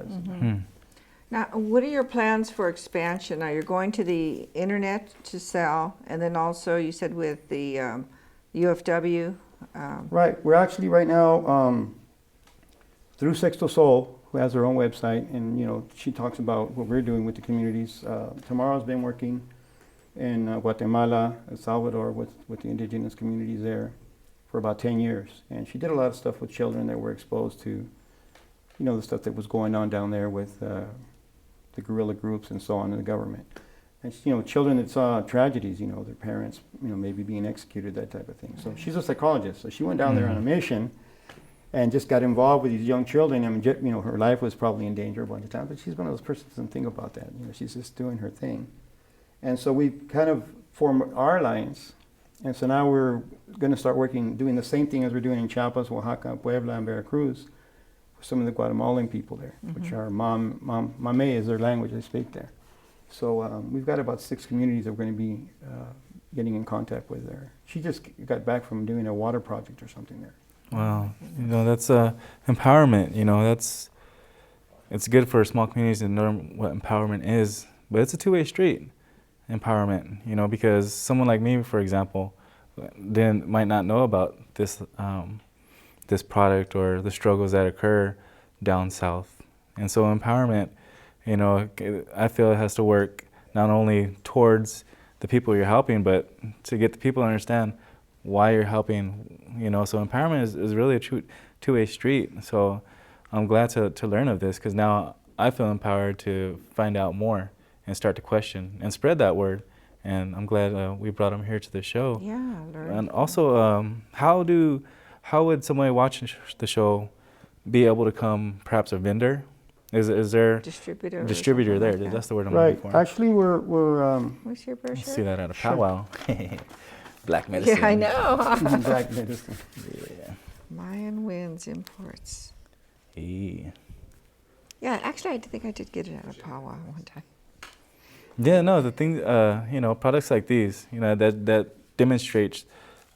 was. Now, what are your plans for expansion? Now, you're going to the internet to sell, and then also you said with the UFW. Right. We're actually right now through Sexto Sol, who has her own website, and she talks about what we're doing with the communities. Tamara's been working in Guatemala, El Salvador, with the indigenous communities there for about 10 years, and she did a lot of stuff with children that were exposed to, the stuff that was going on down there with the guerrilla groups and so on in the government. And children that saw tragedies, their parents, maybe being executed, that type of thing. So she's a psychologist. So she went down there on a mission and just got involved with these young children. I mean, her life was probably in danger a bunch of times, but she's one of those persons that doesn't think about that. She's just doing her thing. And so we kind of formed our alliance. And so now we're going to start doing the same thing as we're doing in Chiapas, Oaxaca, Puebla, and Veracruz. Some of the Guatemalan people there, which are Mame is their language they speak there. So we've got about 6 communities that we're going to be getting in contact with there. She just got back from doing a water project or something there. Wow, that's empowerment. It's good for small communities to know what empowerment is, but it's a two-way street. Empowerment, because someone like me, for example, might not know about this. This product or the struggles that occur down south. And so empowerment, I feel it has to work not only towards the people you're helping, but to get the people to understand why you're helping, So empowerment is really a two-way street. So I'm glad to learn of this, because now I feel empowered to find out more and start to question and spread that word. And I'm glad we brought him here to the show. Yeah, learn. And also, how would somebody watching the show be able to come, perhaps a vendor? Is there distributor there? like That's the word I'm right. looking for. Actually, we're What's your brochure? See that at a powwow. Black medicine. Yeah, I know. Black medicine. Yeah. Mayan Winds Imports. Yeah. Yeah, actually, I think I did get it at a powwow one time. Yeah, no, the thing, products like these, that demonstrates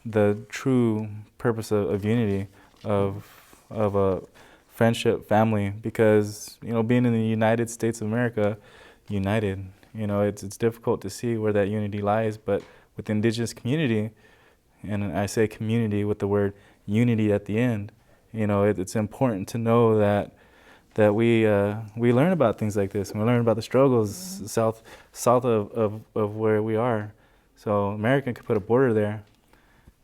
the true purpose of unity, of a friendship, family, because, being in the United States of America, united, it's difficult to see where that unity lies, but with the indigenous community, and I say community with the word unity at the end, it's important to know that we learn about things like this, and we learn about the struggles south of where we are. So America could put a border there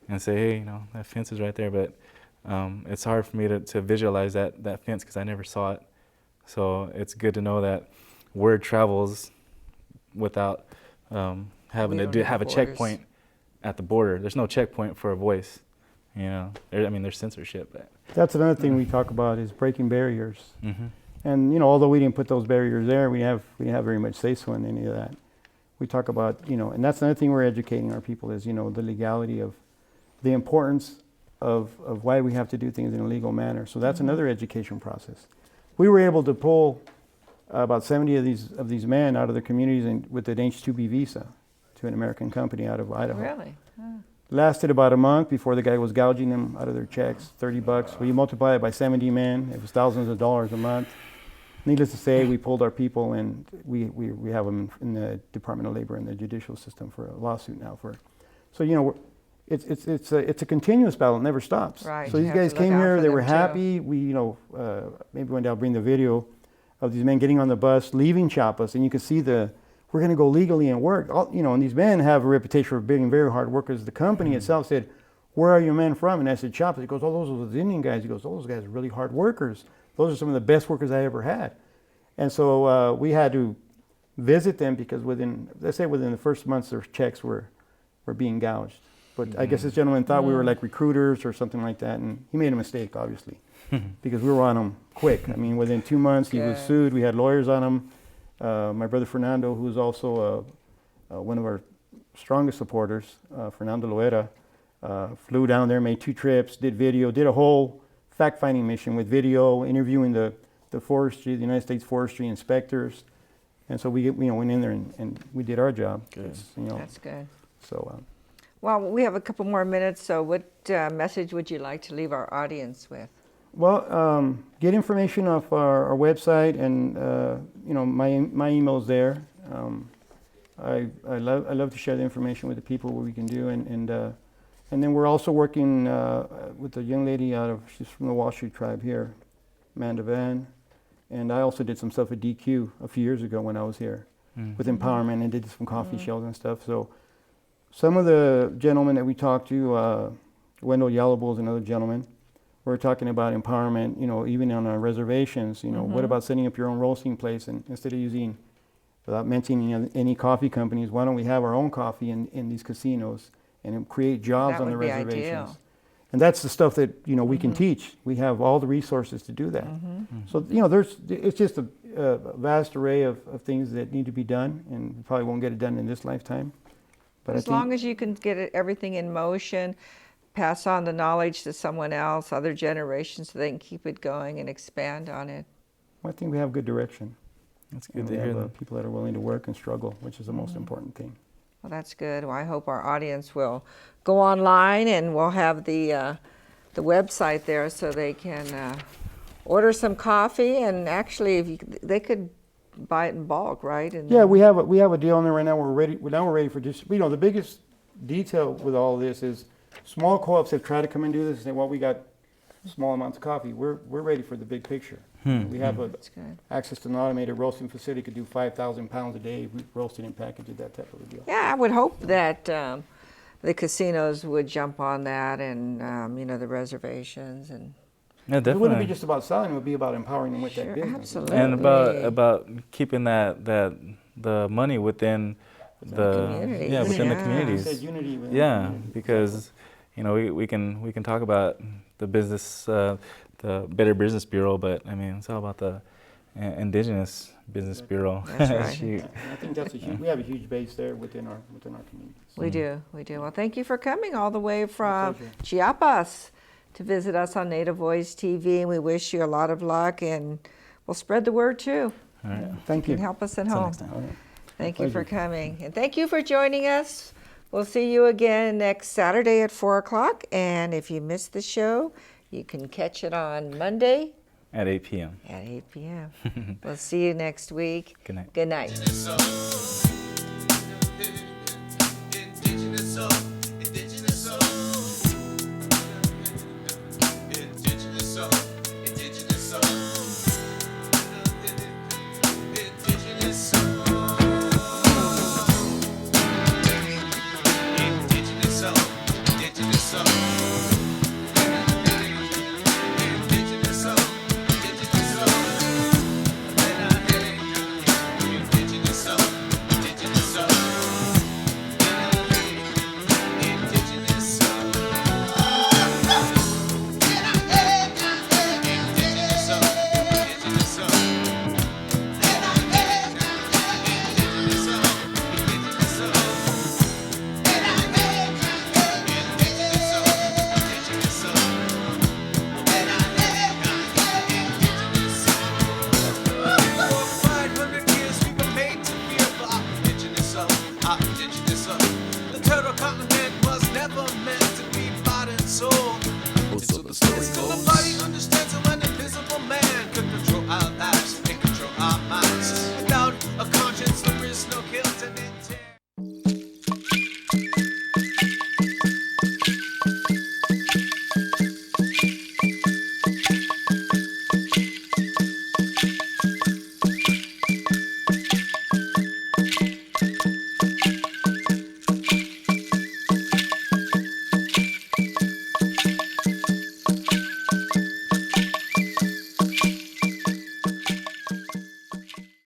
and say, hey, that fence is right there, but it's hard for me to visualize that fence because I never saw it. So it's good to know that word travels without having to have a checkpoint at the border. There's no checkpoint for a voice. There's censorship. But that's another thing we talk about is breaking barriers. Mm-hmm. And although we didn't put those barriers there, we didn't have very much say-so in any of that. We talk about, and that's another thing we're educating our people is, the legality of the importance of why we have to do things in a legal manner. So that's another education process. We were able to pull about 70 of these men out of their communities with an H-2B visa to an American company out of Idaho. Really? Lasted about a month before the guy was gouging them out of their checks, $30. When you multiply it by 70 men, it was thousands of dollars a month. Needless to say, we pulled our people, and we have them in the Department of Labor and the judicial system for a lawsuit now. So it's a continuous battle; it never stops. Right. So these guys came here; they were happy. We maybe one day I'll bring the video of these men getting on the bus, leaving Chiapas, and you can see we're going to go legally and work. And these men have a reputation for being very hard workers. The company itself said, "Where are your men from?" And I said, "Chiapas." He goes, "Oh, those are the Indian guys." He goes, "Those guys are really hard workers. Those are some of the best workers I ever had." And so we had to visit them because within the first months, their checks were being gouged. But I guess this gentleman thought we were like recruiters or something like that, and he made a mistake, obviously, because we were on him quick. I mean, within 2 months, he was sued. We had lawyers on him. My brother Fernando, who's also one of our strongest supporters, Fernando Loera, flew down there, made 2 trips, did video, did a whole fact-finding mission with video, interviewing the forestry, the United States forestry inspectors. And so we went in there and we did our job. Good. That's good. So. Well, we have a couple more minutes, so what message would you like to leave our audience with? Well, get information off our website, and you know, my email's there. I love to share the information with the people, what we can do, and then we're also working with a young lady she's from the Wall Street tribe here, Amanda Van, and I also did some stuff at DQ a few years ago when I was here with empowerment, and did some coffee shows and stuff. So some of the gentlemen that we talked to, Wendell Yellowbull is another gentleman. We're talking about empowerment, you know, even on our reservations. You know, what about setting up your own roasting place, and instead of using, without mentioning any coffee companies, why don't we have our own coffee in these casinos and create jobs That on the would be reservations? ideal. And that's the stuff that, you know, we can teach. We have all the resources to do that. So, you know, it's just a vast array of things that need to be done, and we probably won't get it done in this lifetime. But As long as you can get everything in motion, pass on the knowledge to someone else, other generations, so they can keep it going and expand on it. I think we have good direction. That's good And to we hear. have people that are willing to work and struggle, which is the most important thing. Well, that's good. Well, I hope our audience will go online, and we'll have the website there so they can order some coffee. And actually, they could buy it in bulk, right? And Yeah, we have a deal on there right now. We're ready for just, you know, the biggest detail with all of this is small co-ops have tried to come and do this and say, well, we got small amounts of coffee. We're ready for the big picture. We have That's good. access to an automated roasting facility, could do 5,000 pounds a day, roasted and packaged, that type of a deal. Yeah, I would hope that the casinos would jump on that, and you know, the reservations and. Yeah, It wouldn't be definitely. just about selling, it would be about empowering them with Sure, that business. absolutely. And about keeping the money within the communities. within the Yeah. It communities. says unity within the Yeah, community. because you know we can talk about the business, the Better Business Bureau, but I mean it's all about the Indigenous Business Bureau. That's right. Shoot. And I think that's we have a huge base there within our communities. We do. Well, thank you for coming all the way from pleasure. Chiapas to visit us on Native Voice TV, and we wish you a lot of luck, and we'll spread the word too. All right. Thank You you. can help us at Until home. next time. All right. Thank you for pleasure. coming, and thank you for joining us. We'll see you again next Saturday at 4 o'clock, and if you missed the show, you can catch it on Monday At 8 p.m. at 8 p.m. We'll see you next week. Good night. Good night. So